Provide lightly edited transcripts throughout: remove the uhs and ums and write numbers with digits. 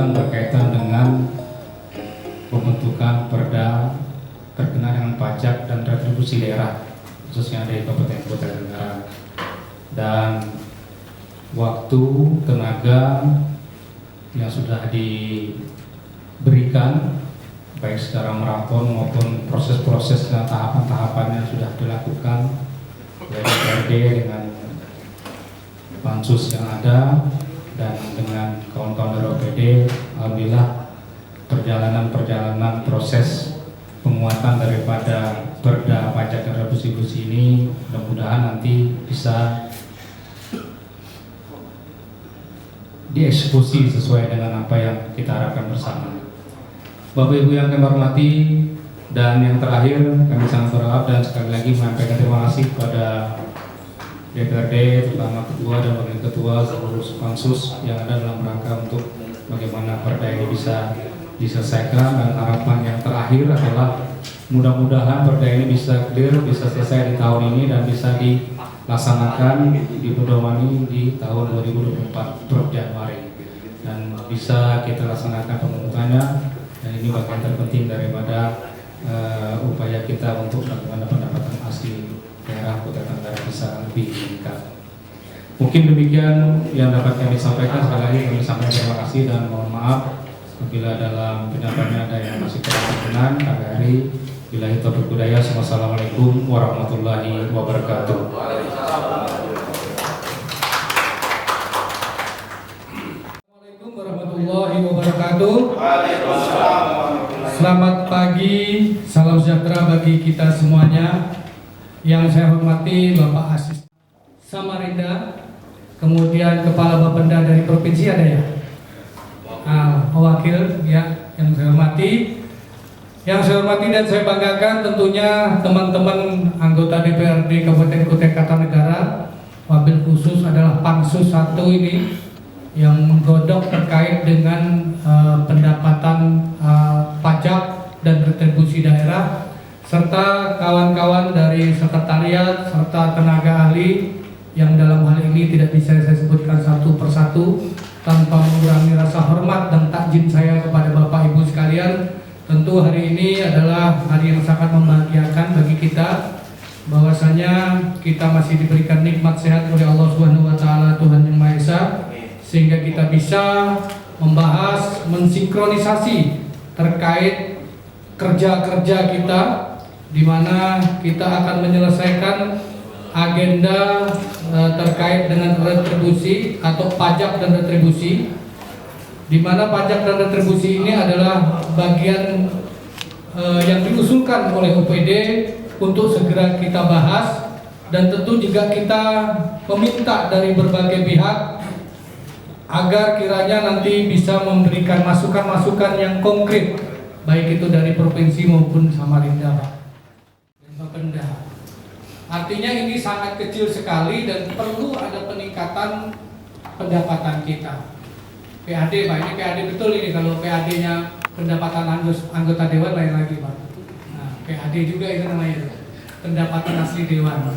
keputusan berkaitan dengan pembentukan perda terkena dengan pajak dan retribusi daerah khususnya dari Kabupaten Kutai Tenggara, dan waktu tenaga yang sudah diberikan baik secara merapor maupun proses-proses dan tahapan-tahapannya sudah dilakukan oleh DPRD dengan pansus yang ada dan dengan kawan-kawan dari OPD. Alhamdulillah perjalanan proses penguatan daripada perda pajak dan retribusi ini mudah-mudahan nanti bisa dieksekusi sesuai dengan apa yang kita harapkan bersama. Bapak Ibu yang kami hormati, dan yang terakhir kami sangat berharap dan sekali lagi menyampaikan terima kasih kepada DPRD, terutama ketua dan wakil ketua seluruh pansus yang ada dalam rangka untuk bagaimana perda ini bisa diselesaikan, dan harapan yang terakhir adalah mudah-mudahan perda ini bisa clear, bisa selesai di tahun ini dan bisa dilaksanakan di pedomani di tahun 2024 per Januari, dan bisa kita laksanakan pemungutannya, dan ini bagian terpenting daripada upaya kita untuk bagaimana pendapatan asli daerah Kutai Tenggara bisa lebih meningkat. Mungkin demikian yang dapat kami sampaikan. Sekali lagi kami sampaikan terima kasih dan mohon maaf apabila dalam pendapatnya ada yang masih kurang berkenan. Kami akhiri. Billahi taufiq wal hidayah. Wassalamualaikum warahmatullahi wabarakatuh. Assalamualaikum warahmatullahi wabarakatuh. Selamat pagi, salam sejahtera bagi kita semuanya. Yang saya hormati Bapak Asis Samarinda, kemudian Kepala Bapenda dari Provinsi ada ya? Wakil ya, yang saya hormati. Yang saya hormati dan saya banggakan tentunya teman-teman anggota DPRD Kabupaten Kutai Kartanegara, wabil khusus adalah Pansus 1 ini yang menggodok terkait dengan pendapatan pajak dan retribusi daerah, serta kawan-kawan dari sekretariat serta tenaga ahli yang dalam hal ini tidak bisa saya sebutkan satu persatu tanpa mengurangi rasa hormat dan takjub saya kepada Bapak Ibu sekalian. Tentu hari ini adalah hari yang sangat membahagiakan bagi kita, bahwasanya kita masih diberikan nikmat sehat oleh Allah Subhanahu wa taala, Tuhan Yang Maha Esa, sehingga kita bisa membahas, mensinkronisasi terkait kerja-kerja kita, di mana kita akan menyelesaikan agenda terkait dengan retribusi atau pajak dan retribusi, di mana pajak dan retribusi ini adalah bagian yang diusulkan oleh OPD untuk segera kita bahas, dan tentu juga kita meminta dari berbagai pihak agar kiranya nanti bisa memberikan masukan-masukan yang konkret, baik itu dari provinsi maupun Samarinda, Pak. Bapenda. Artinya ini sangat kecil sekali dan perlu ada peningkatan pendapatan kita. PAD, Pak, ini PAD betul ini, kalau PAD-nya pendapatan anggota dewan lain lagi, Pak. Nah, PAD juga itu namanya, pendapatan asli dewan.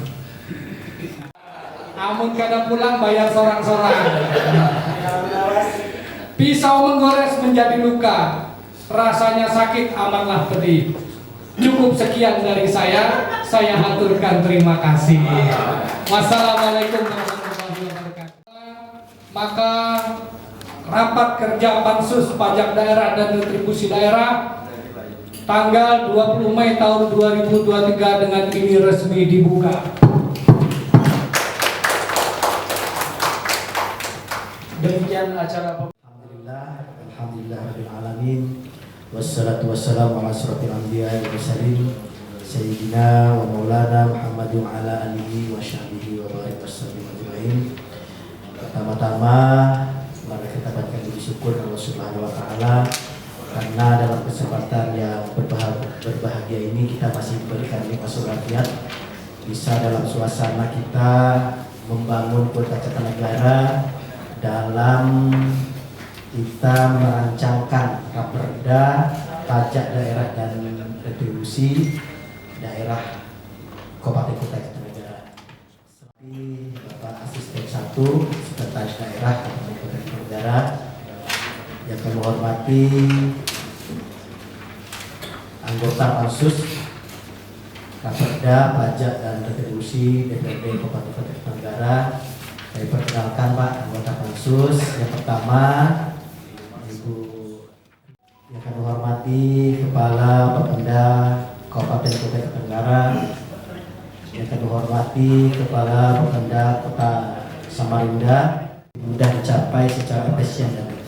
Amun kada pulang bayar sorang-sorang. Pisau menggores menjadi luka, rasanya sakit amatlah pedih. Cukup sekian dari saya haturkan terima kasih. Wassalamualaikum warahmatullahi wabarakatuh. Maka rapat kerja Pansus Pajak Daerah dan Retribusi Daerah tanggal 20 Mei tahun 2023 dengan ini resmi dibuka. Demikian acara. Alhamdulillah alamin. Wassalatu wassalamu ala asyrafil anbiya wal mursalin sayyidina wa maulana Muhammad wa ala alihi wa sahbihi wa barik wasallam ajmain. Pertama-tama mari kita panjatkan puji syukur Allah Subhanahu wa taala karena dalam kesempatan yang berbahagia ini kita masih diberikan nikmat rakyat, bisa dalam suasana kita membangun Kota Kartanegara dalam kita merancangkan raperda pajak daerah dan retribusi daerah Kabupaten Kutai Kartanegara. Seperti Bapak Asisten 1 Sekretaris Daerah Kabupaten Kutai Kartanegara, yang kami hormati anggota Pansus Raperda Pajak dan Retribusi DPRD Kabupaten Kota Kartanegara. Saya perkenalkan Pak anggota Pansus. Yang pertama Ibu yang kami hormati Kepala Bapenda Kabupaten Kota Kartanegara, yang kami hormati Kepala Bapenda Kota Samarinda, mudah dicapai secara efisien dan efektif.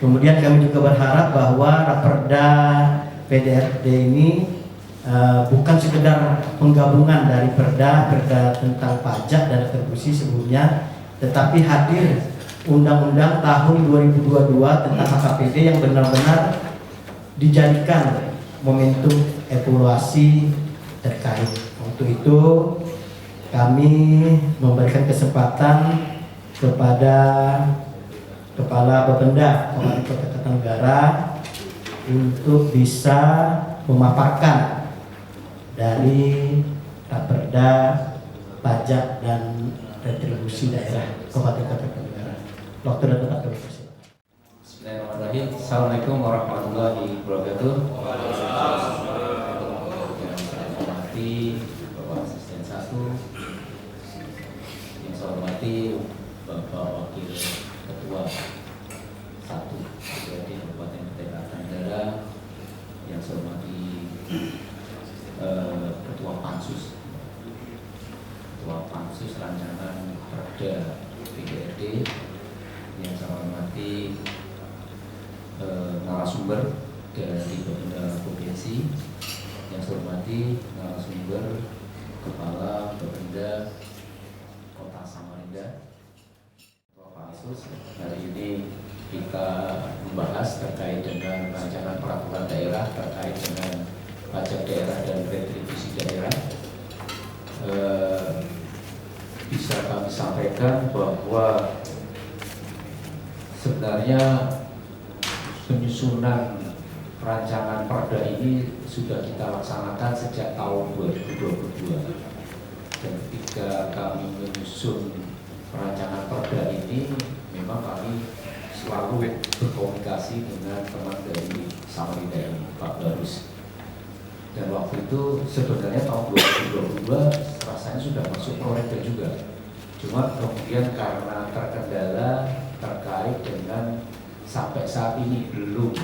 Kemudian kami juga berharap bahwa Raperda PDRD ini bukan sekedar penggabungan dari perda tentang pajak dan retribusi sebelumnya, tetapi hadir Undang-Undang tahun 2022 tentang HKPD yang benar-benar dijadikan momentum evaluasi terkait. Untuk itu kami memberikan kesempatan kepada Kepala Bapenda Kabupaten Kota Kartanegara untuk bisa memaparkan dari Raperda Pajak dan Retribusi Daerah Kabupaten Kota Kartanegara. Waktu dan tempat kami persilakan. Bismillahirrahmanirrahim. Assalamualaikum warahmatullahi wabarakatuh. Yang saya hormati Bapak Asisten 1, yang saya hormati Bapak Wakil Ketua 1 DPRD Kabupaten Kota Kartanegara, yang saya hormati Ketua Pansus Rancangan Perda PDRD, yang saya hormati narasumber dari Bapenda Provinsi, yang saya hormati narasumber Kepala Bapenda Kota Samarinda. Ketua Pansus, hari ini kita membahas terkait dengan rancangan peraturan daerah terkait dengan pajak daerah dan retribusi daerah. Bisa kami sampaikan bahwa sebenarnya penyusunan rancangan perda ini sudah kita laksanakan sejak tahun 2022, dan ketika kami menyusun rancangan perda ini memang kami selalu berkomunikasi dengan teman dari Samarinda ini, Pak Barus. Dan waktu itu sebenarnya tahun 2022 rasanya sudah masuk prolegda juga. Cuma kemudian karena terkendala terkait dengan sampai saat ini belum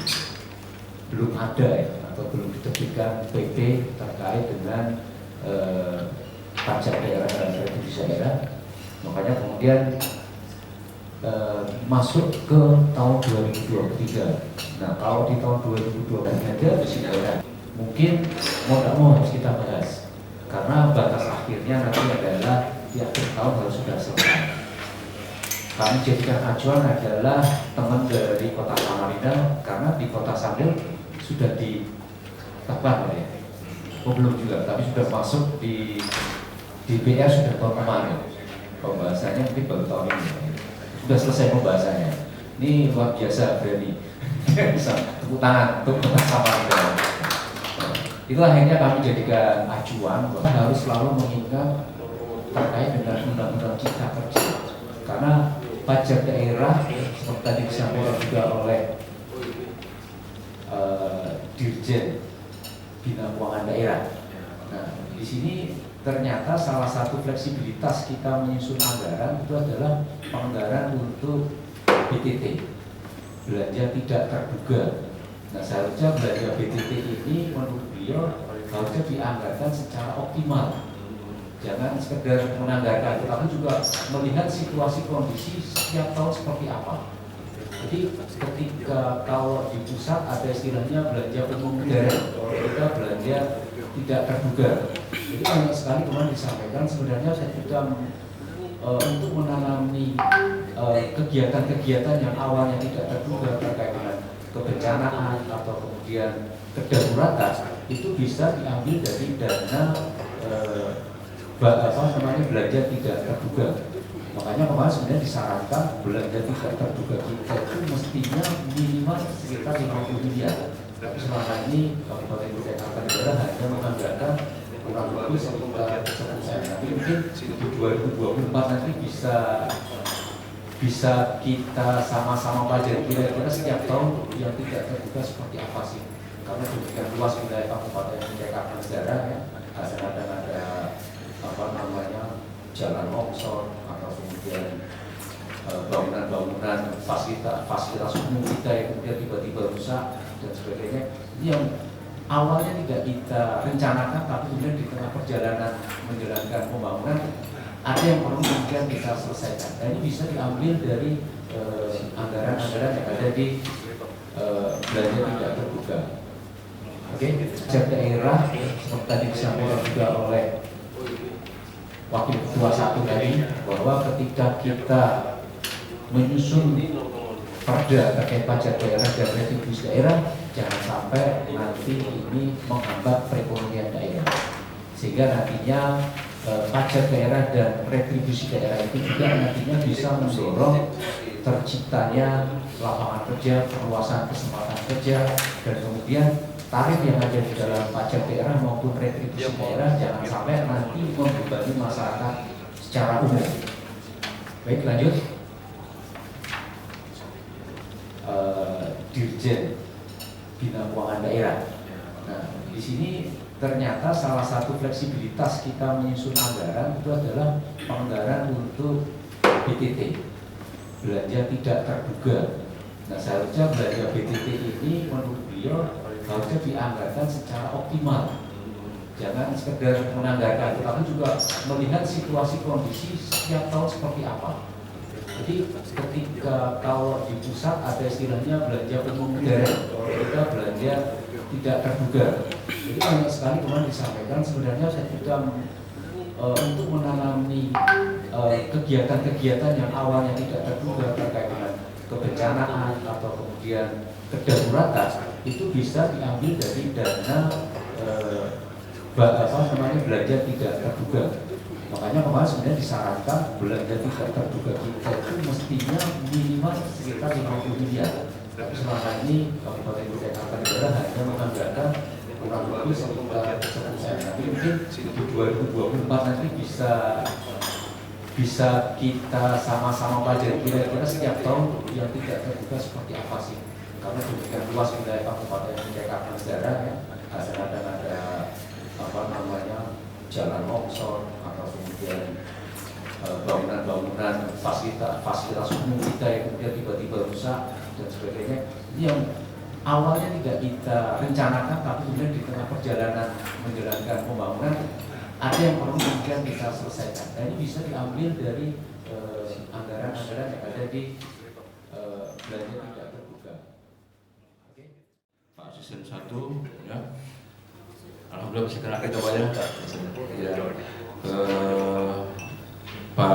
ada ya, atau belum diterbitkan PP terkait dengan pajak daerah dan retribusi daerah, makanya kemudian masuk ke tahun 2023. Nah, kalau di tahun 2023 ada di daerah, mungkin mau tidak mau harus kita bahas, karena batas akhirnya nanti adalah di akhir tahun harus sudah selesai. Kami jadikan acuan adalah teman dari Kota Samarinda, karena di Kota Sambil sudah ditebak ya, belum juga, tapi sudah masuk di DPR sudah tahun kemarin. Pembahasannya mungkin baru tahun ini, sudah selesai pembahasannya. Ini luar biasa berani, bisa tepuk tangan untuk Kota Samarinda. Itu akhirnya kami jadikan acuan bahwa harus selalu mengingat terkait dengan undang-undang cipta kerja, karena pajak daerah seperti tadi disampaikan juga oleh Dirjen Bina Keuangan Daerah. Nah, di sini ternyata salah satu fleksibilitas kita menyusun anggaran itu adalah anggaran untuk BTT, belanja tidak terduga. Nah, seharusnya belanja BTT ini menurut beliau harusnya dianggarkan secara optimal. Jangan sekedar menganggarkan, tetapi juga melihat situasi kondisi setiap tahun seperti apa. Jadi ketika kalau di pusat ada istilahnya belanja umum daerah, kita belanja tidak terduga. Jadi banyak sekali kemarin disampaikan sebenarnya ketika untuk menangani kegiatan-kegiatan yang awalnya tidak terduga terkait dengan kebencanaan atau kemudian kedaruratan, itu bisa diambil dari dana belanja tidak terduga. Makanya kemarin sebenarnya disarankan belanja tidak terduga kita itu mestinya minimal sekitar 50 miliar. Tapi selama ini Kabupaten Kota Kartanegara hanya menganggarkan kurang lebih sekitar 10%. Tapi mungkin di 2024 nanti bisa bisa kita sama-sama pelajari kira-kira setiap tahun yang tidak terbuka seperti apa sih? Karena demikian luas wilayah Kabupaten Kutai Kartanegara ya, ada apa namanya jalan longsor atau kemudian bangunan-bangunan fasilitas umum kita yang kemudian tiba-tiba rusak dan sebagainya. Yang awalnya tidak kita rencanakan, tapi kemudian di tengah perjalanan menjalankan pembangunan ada yang perlu kemudian kita selesaikan. Nah, ini bisa diambil dari anggaran-anggaran yang ada di belanja tidak terduga. Oke, pajak daerah seperti tadi disampaikan juga oleh Wakil Ketua 1 tadi, bahwa ketika kita menyusun perda terkait pajak daerah dan retribusi daerah, jangan sampai nanti ini menghambat perekonomian daerah, sehingga nantinya pajak daerah dan retribusi daerah itu juga nantinya bisa mendorong terciptanya lapangan kerja, perluasan kesempatan kerja, dan kemudian tarif yang ada di dalam pajak daerah maupun retribusi daerah jangan sampai nanti membebani masyarakat secara umum. Baik, lanjut. Dirjen Bina Keuangan Daerah. Nah, di sini ternyata salah satu fleksibilitas kita menyusun anggaran itu adalah anggaran untuk BTT, belanja tidak terduga. Nah, seharusnya belanja BTT ini menurut beliau harusnya dianggarkan secara optimal. Jangan sekedar menganggarkan, tetapi juga melihat situasi kondisi setiap tahun seperti apa. Jadi ketika kalau di pusat ada istilahnya belanja umum daerah, kita belanja tidak terduga. Jadi banyak sekali kemarin disampaikan sebenarnya saya juga untuk menangani kegiatan-kegiatan yang awalnya tidak terduga terkait dengan kebencanaan atau kemudian kedaruratan itu bisa diambil dari dana belanja tidak terduga. Makanya kemarin sebenarnya disarankan belanja tidak terduga kita itu mestinya minimal sekitar 50 miliar. Tapi selama ini Kabupaten Kutai Kartanegara hanya menganggarkan kurang lebih sekitar 10%. Tapi mungkin di 2024 nanti bisa kita sama-sama pelajari kira-kira setiap tahun yang tidak terduga seperti apa sih? Karena demikian luas wilayah Kabupaten Kutai Kartanegara ya, ada apa namanya jalan longsor atau kemudian bangunan-bangunan fasilitas umum kita yang kemudian tiba-tiba rusak dan sebagainya. Yang awalnya tidak kita rencanakan, tapi kemudian di tengah perjalanan menjalankan pembangunan ada yang perlu kemudian kita selesaikan. Nah, ini bisa diambil dari anggaran-anggaran yang ada di belanja tidak terduga. Oke. Pak Asisten 1 ya. Alhamdulillah bisa kena kita banyak ya. Pak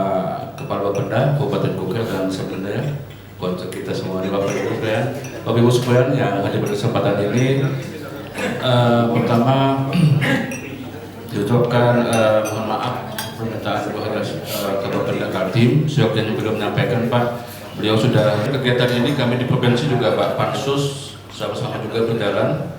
Kepala Bapenda Kabupaten Kutai dan sebenarnya untuk kita semua di Bapak Ibu sekalian, Bapak Ibu sekalian yang hadir pada kesempatan ini, pertama diucapkan mohon maaf permintaan kepada Bapenda Kaltim. Sejauh belum menyampaikan Pak, beliau sudah kegiatan ini kami di provinsi juga Pak Pansus sama-sama juga berjalan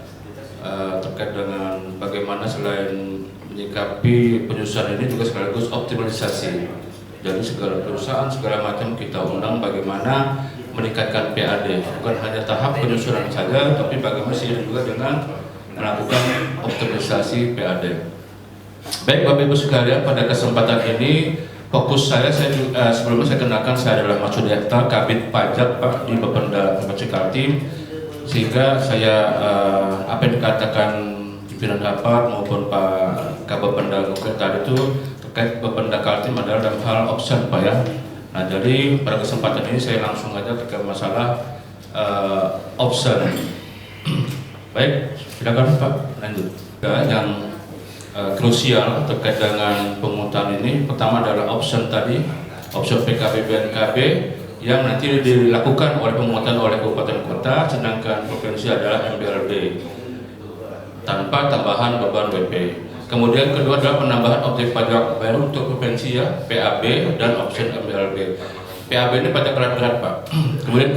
terkait dengan bagaimana selain menyikapi penyusunan ini juga sekaligus optimalisasi dari segala perusahaan segala macam kita undang bagaimana meningkatkan PAD, bukan hanya tahap penyusunan saja tapi bagaimana sih juga dengan melakukan optimalisasi PAD. Baik Bapak Ibu sekalian, pada kesempatan ini fokus saya sebelumnya saya kenalkan saya adalah Mas Sudirta, Kabid Pajak Pak di Bapenda Provinsi Kaltim. Sehingga saya apa yang dikatakan pimpinan rapat maupun Pak Kabapenda Kutai tadi itu terkait Bapenda Kaltim adalah dalam hal option Pak ya. Nah jadi pada kesempatan ini saya langsung aja terkait masalah option. Baik, silakan Pak lanjut. Yang krusial terkait dengan pemungutan ini pertama adalah option tadi, option PKB BNKB yang nanti dilakukan oleh pemungutan oleh kabupaten kota, sedangkan provinsi adalah MBLB tanpa tambahan beban WP. Kemudian kedua adalah penambahan objek pajak baru untuk provinsi ya, PAB dan option MBLB. PAB ini pajak berat Pak. Kemudian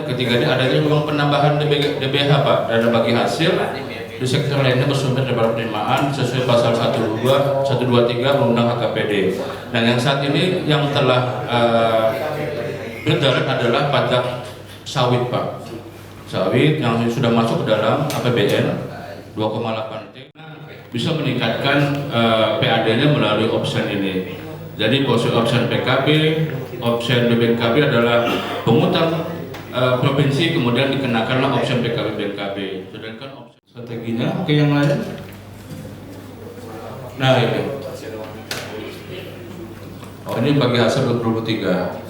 ketiganya adanya memang penambahan DBH Pak, dana bagi hasil di sektor lainnya bersumber dari penerimaan sesuai pasal 123 Undang-Undang HKPD. Dan yang saat ini yang telah beredar adalah pajak sawit Pak. Sawit yang sudah masuk ke dalam APBN 2,8 T bisa meningkatkan PAD-nya melalui option ini. Jadi option PKB, option BPKB adalah pungutan provinsi, kemudian dikenakanlah option PKB BPKB. Sedangkan option strateginya, oke yang lain. Nah ini. Oh ini bagi hasil 2023.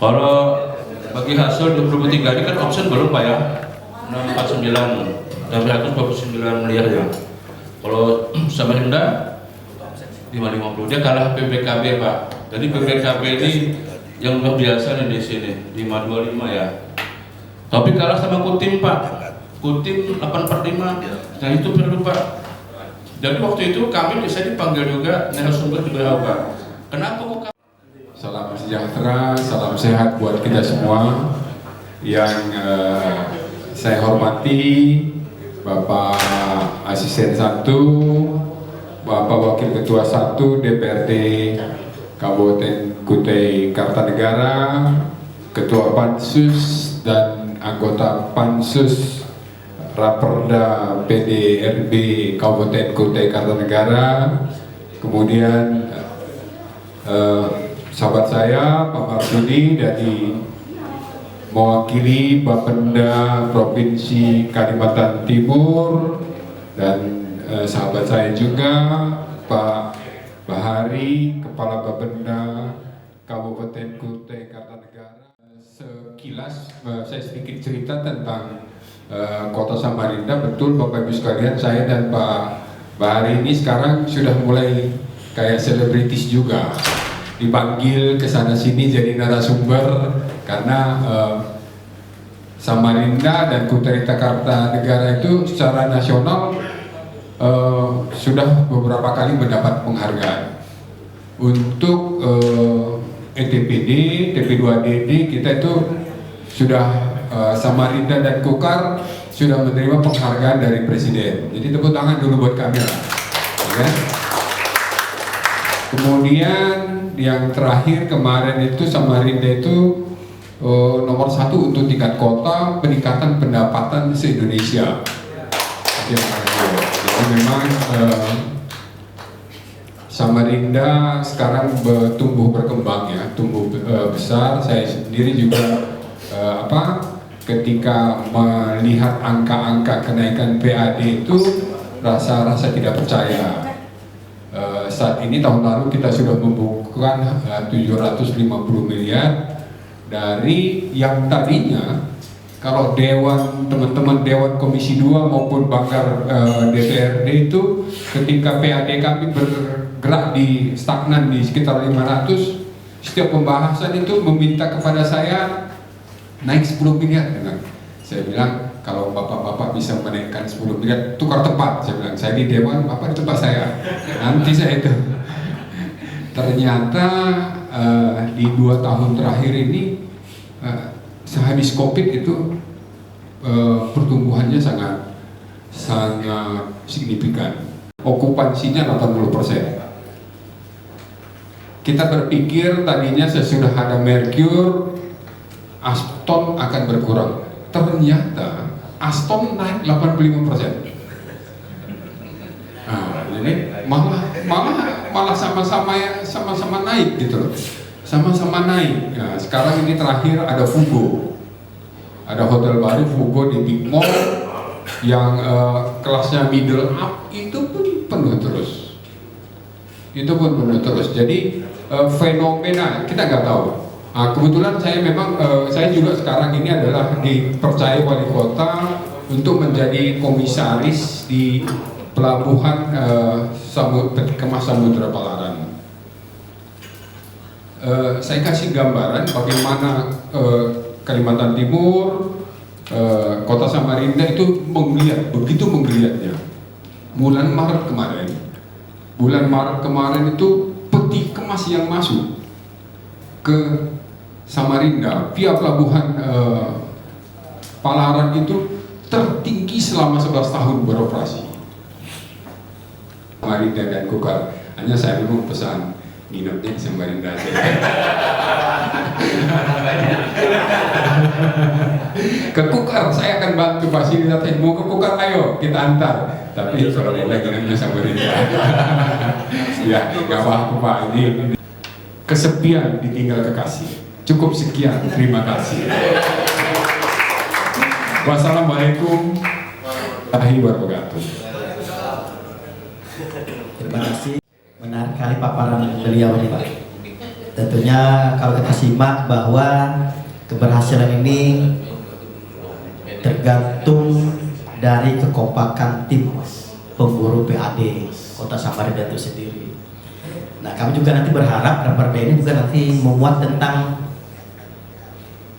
Kalau bagi hasil 2023 ini kan option belum Pak ya, 649 dan 129 miliar ya. Kalau Samarinda 550, dia kalah BPKB Pak. Jadi BPKB ini yang luar biasa nih di sini 525 ya. Tapi kalah sama Kutim Pak. Kutim 845. Nah itu perlu Pak. Jadi waktu itu kami bisa dipanggil juga narasumber di bawah Pak. Kenapa kok? Salam sejahtera, salam sehat buat kita semua. Yang saya hormati Bapak Asisten 1, Bapak Wakil Ketua 1 DPRD Kabupaten Kutai Kartanegara, Ketua Pansus dan anggota Pansus Raperda PDRB Kabupaten Kutai Kartanegara, kemudian sahabat saya Pak Marsudi dari mewakili Bapenda Provinsi Kalimantan Timur, dan sahabat saya juga Pak Bahari, Kepala Bapenda Kabupaten Kutai Kartanegara. Sekilas saya sedikit cerita tentang Kota Samarinda. Betul Bapak Ibu sekalian, saya dan Pak Bahari ini sekarang sudah mulai kayak selebritis juga, dipanggil ke sana sini jadi narasumber karena Samarinda dan Kutai Kartanegara itu secara nasional sudah beberapa kali mendapat penghargaan. Untuk ETPD, TP2DD kita itu sudah Samarinda dan Kukar sudah menerima penghargaan dari Presiden. Jadi tepuk tangan dulu buat kami lah. Ya. Kemudian yang terakhir kemarin itu Samarinda itu nomor 1 untuk tingkat kota peningkatan pendapatan se-Indonesia. Jadi memang Samarinda sekarang tumbuh berkembang ya, tumbuh besar. Saya sendiri juga ketika melihat angka-angka kenaikan PAD itu rasa tidak percaya. Saat ini tahun lalu kita sudah membukukan 750 miliar dari yang tadinya kalau teman-teman Dewan Komisi 2 maupun Banggar DPRD itu ketika PAD kami bergerak di stagnan di sekitar 500, setiap pembahasan itu meminta kepada saya naik 10 miliar. Saya bilang kalau bapak-bapak bisa menaikkan 10 miliar, tukar tempat. Saya bilang, saya di Dewan, bapak di tempat saya. Nanti saya itu. Ternyata di 2 tahun terakhir ini, sehabis Covid itu pertumbuhannya sangat signifikan. Okupansinya 80%. Kita berpikir tadinya sesudah ada Merkur, Aston akan berkurang. Ternyata Aston naik 85%. Nah, jadi malah sama-sama naik gitu loh. Sama-sama naik. Nah, sekarang ini terakhir ada Fugo. Ada hotel baru Fugo di Big Mall yang kelasnya middle up itu pun penuh terus. Jadi fenomena kita nggak tahu. Nah, kebetulan saya memang saya juga sekarang ini adalah dipercaya wali kota untuk menjadi komisaris di pelabuhan Kemas Samudra Palaran. Saya kasih gambaran bagaimana Kalimantan Timur, Kota Samarinda itu begitu menggeliatnya. Bulan Maret kemarin itu peti kemas yang masuk ke Samarinda via pelabuhan Palaran itu tertinggi selama 11 tahun beroperasi. Samarinda dan Kukar, hanya saya memang pesan, nginepnya di Samarinda aja. Ke Kukar saya akan bantu fasilitasin, mau ke Kukar ayo kita antar, tapi kalau boleh nginepnya Samarinda. Ya nggak apa-apa Pak, ini kesepian ditinggal kekasih. Cukup sekian, terima kasih. Wassalamualaikum warahmatullahi wabarakatuh. Terima kasih. Menarik kali paparan beliau ini Pak. Tentunya kalau kita simak bahwa keberhasilan ini tergantung dari kekompakan tim pemburu PAD Kota Samarinda itu sendiri. Nah, kami juga nanti berharap raperda ini juga nanti memuat tentang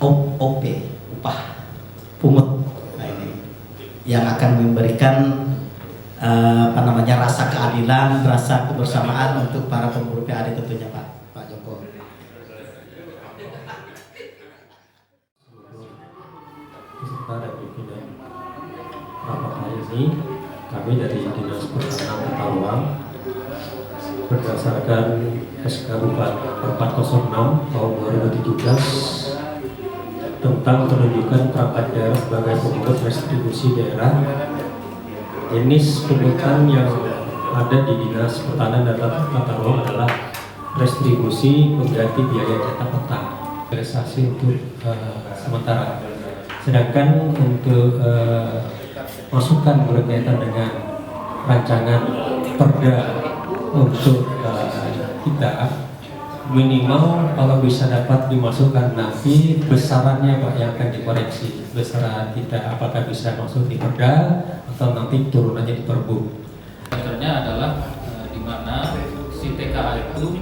OP, upah pungut. Nah, ini yang akan memberikan rasa keadilan, rasa kebersamaan untuk para pemburu PAD tentunya Pak Joko. Pada pimpinan rapat hari ini, kami dari Dinas Pertanahan Tata Ruang berdasarkan SK Bupati 406 tahun 2017 tentang penunjukan perangkat daerah sebagai pemungut restribusi daerah. Jenis pungutan yang ada di Dinas Pertanahan dan Tata Ruang adalah restribusi pengganti biaya cetak peta, realisasi untuk sementara. Sedangkan untuk masukan berkaitan dengan rancangan perda untuk kita minimal kalau bisa dapat dimasukkan nanti besarannya Pak yang akan dikoreksi, besaran kita apakah bisa masuk di perda atau nanti turunannya di perbu. Sebenarnya adalah di mana si TKA itu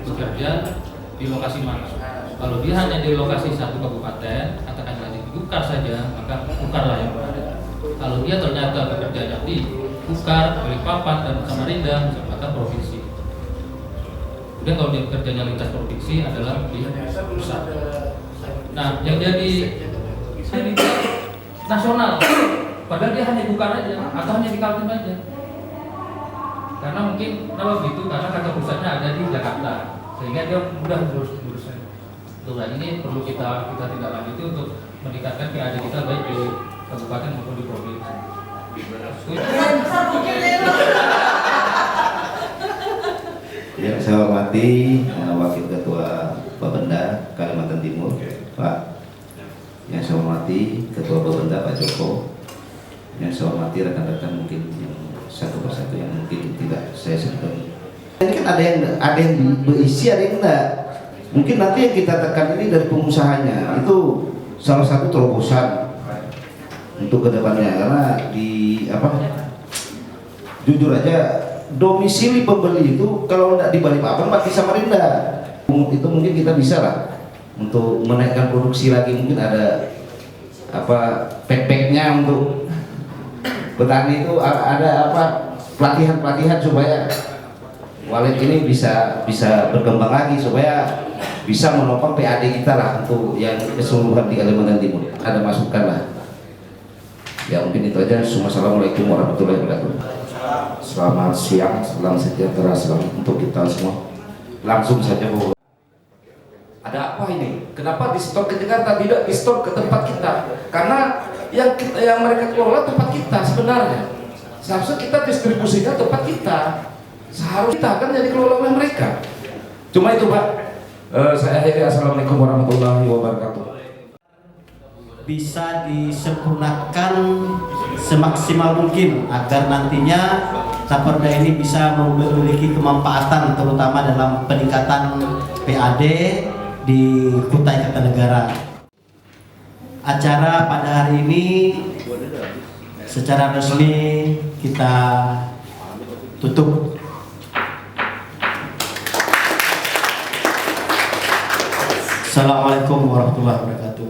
bekerja di lokasi mana. Kalau dia hanya di lokasi satu kabupaten, katakanlah di Kukar saja, maka Kukarlah yang berada. Kalau dia ternyata bekerjanya di Kukar, Balikpapan, dan Samarinda, maka provinsi. Kemudian kalau dia bekerjanya lintas provinsi adalah di pusat. Nah, yang jadi nasional, padahal dia hanya Kukar aja, atau hanya di Kaltim aja. Karena mungkin kalau begitu, karena kantor pusatnya ada di Jakarta, sehingga dia mudah berurusan. Nah, ini perlu kita tidak lanjuti untuk meningkatkan PAD kita baik di kabupaten maupun di provinsi. Ya, saya hormati Wakil Ketua Bapenda Kalimantan Timur, Pak. Yang saya hormati Ketua Bapenda Pak Joko. Yang saya hormati rekan-rekan mungkin yang satu persatu yang mungkin tidak saya sebutkan. Ini kan ada yang berisi, ada yang enggak. Mungkin nanti yang kita tekan ini dari pengusahanya itu salah satu terobosan untuk kedepannya, karena jujur aja domisili pembeli itu kalau tidak di Balikpapan di Samarinda itu mungkin kita bisa lah untuk menaikkan produksi lagi, mungkin ada pack-packnya untuk petani itu ada pelatihan supaya walet ini bisa berkembang lagi supaya bisa menopang PAD kita lah untuk yang keseluruhan di Kalimantan Timur. Ada masukan lah. Ya mungkin itu aja. Assalamualaikum warahmatullahi wabarakatuh. Selamat siang, salam sejahtera untuk kita semua. Langsung saja Bu. Ada apa ini? Kenapa di store ke Jakarta tidak di store ke tempat kita? Karena yang mereka kelola tempat kita sebenarnya. Seharusnya kita distribusinya tempat kita. Seharusnya kita kan jadi kelola oleh mereka. Cuma itu Pak. Saya akhiri. Assalamualaikum warahmatullahi wabarakatuh. Bisa disempurnakan semaksimal mungkin agar nantinya raperda ini bisa memiliki kemanfaatan terutama dalam peningkatan PAD di Kutai Kartanegara. Acara pada hari ini secara resmi kita tutup. Assalamualaikum warahmatullahi wabarakatuh.